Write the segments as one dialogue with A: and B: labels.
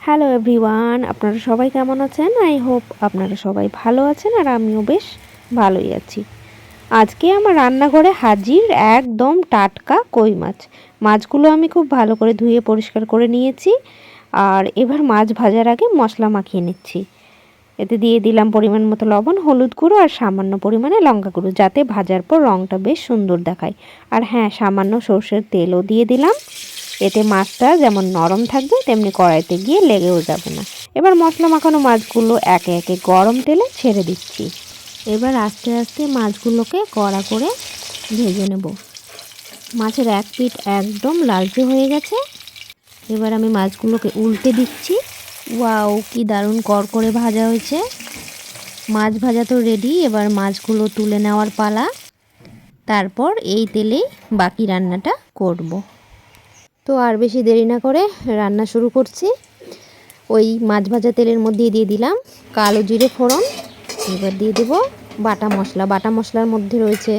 A: Hello everyone, আপনারা সবাই কেমন আছেন? আই হোপ আপনারা সবাই ভালো আছেন আর আমিও বেশ ভালোই আছি। আজকে আমার রান্নাঘরে হাজির একদম টাটকা কই মাছ। মাছগুলো আমি খুব ভালো করে ধুয়ে পরিষ্কার করে নিয়েছি। আর এবার মাছ ভাজার আগে মশলা মাখিয়ে নিচ্ছি। এতে দিয়ে দিলাম পরিমাণ মতো লবণ, হলুদ গুঁড়ো আর সামান্য পরিমাণে লঙ্কা গুঁড়ো, যাতে ভাজার পর রঙটা বেশ সুন্দর দেখায়। আর হ্যাঁ, সামান্য সর্ষের তেলও দিয়ে দিলাম। এতে মাছটা যেমন নরম থাকবে তেমনি কড়াইতে গিয়ে লেগেও যাবে না। এবার মশলা মাখানো মাছগুলো একে একে গরম তেলে ছেড়ে দিচ্ছি। এবার আস্তে আস্তে মাছগুলোকে কড়া করে ভেজে নেব। মাছের এক পিঠ একদম লালচে হয়ে গেছে। এবার আমি মাছগুলোকে উল্টে দিচ্ছি। ওয়াও, কি দারুণ করকরে ভাজা হয়েছে। মাছ ভাজা তো রেডি। এবার মাছগুলো তুলে নেওয়ার পালা। তারপর এই তেলেই বাকি রান্নাটা করব। তো আর বেশি দেরি না করে রান্না শুরু করছি। ওই মাছ ভাজা তেলের মধ্যে দিয়ে দিলাম কালো জিরে ফোড়ন। এবার দিয়ে দেব বাটা মশলা। বাটা মশলার মধ্যে রয়েছে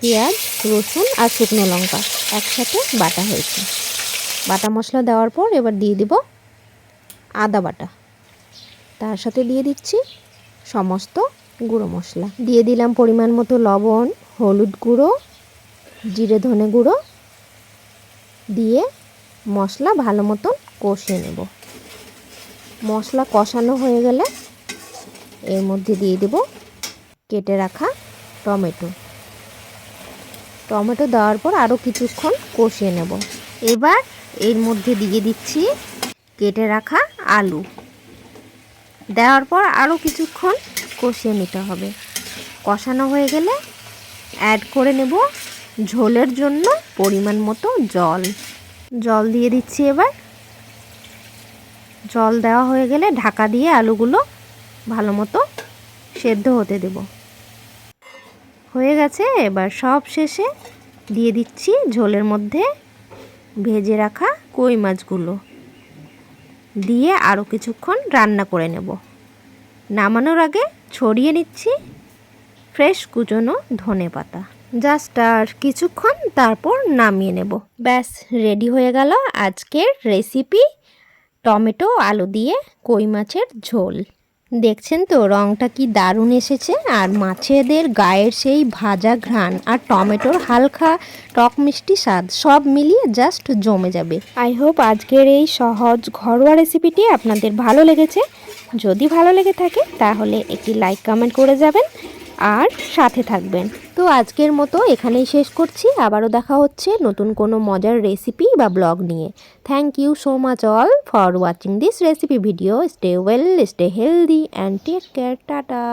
A: পেঁয়াজ, রসুন আর শুকনো লঙ্কা একসাথে বাটা হয়েছে। বাটা মশলা দেওয়ার পর এবার দিয়ে দেব আদা বাটা। তার সাথে দিয়ে দিচ্ছি সমস্ত গুঁড়ো মশলা। দিয়ে দিলাম পরিমাণ মতো লবণ, হলুদ গুঁড়ো, জিরে ধনে গুঁড়ো দিয়ে মশলা ভালো মতন কষিয়ে নেব। মশলা কষানো হয়ে গেলে এর মধ্যে দিয়ে দেব কেটে রাখা টমেটো। টমেটো দেওয়ার পর আরও কিছুক্ষণ কষিয়ে নেব। এবার এর মধ্যে দিয়ে দিচ্ছি কেটে রাখা আলু। দেওয়ার পর আরও কিছুক্ষণ কষিয়ে নিতে হবে। কষানো হয়ে গেলে অ্যাড করে নেব ঝোলের জন্য পরিমাণ মতো জল। জল দিয়ে দিচ্ছি। এবার জল দেওয়া হয়ে গেলে ঢাকা দিয়ে আলুগুলো ভালো মতো সেদ্ধ হতে দেব। হয়ে গেছে। এবার সব শেষে দিয়ে দিচ্ছি ঝোলের মধ্যে ভেজে রাখা কই মাছগুলো দিয়ে আরও কিছুক্ষণ রান্না করে নেব। নামানোর আগে ছড়িয়ে নিচ্ছি ফ্রেশ কুচনো ধনেপাতা। জাস্ট আর কিছুক্ষণ, তারপর নামিয়ে নেব। ব্যাস রেডি হয়ে গেল আজকের রেসিপি, টমেটো আলু দিয়ে কই মাছের ঝোল। দেখছেন তো রঙটা কি দারুণ এসেছে। আর মাছেদের গায়ের সেই ভাজা ঘ্রাণ আর টমেটোর হালকা টক মিষ্টি স্বাদ সব মিলিয়ে জাস্ট জমে যাবে। আই হোপ আজকের এই সহজ ঘরোয়া রেসিপিটি আপনাদের ভালো লেগেছে। যদি ভালো লেগে থাকে তাহলে একটি লাইক কমেন্ট করে যাবেন আর সাথে থাকবেন। তো আজকের মতো এখানেই শেষ করছি। আবারও দেখা হচ্ছে নতুন কোনো মজার রেসিপি বা ব্লগ নিয়ে। Thank you so much all for watching this recipe video. Stay well, stay healthy and take care. Tata.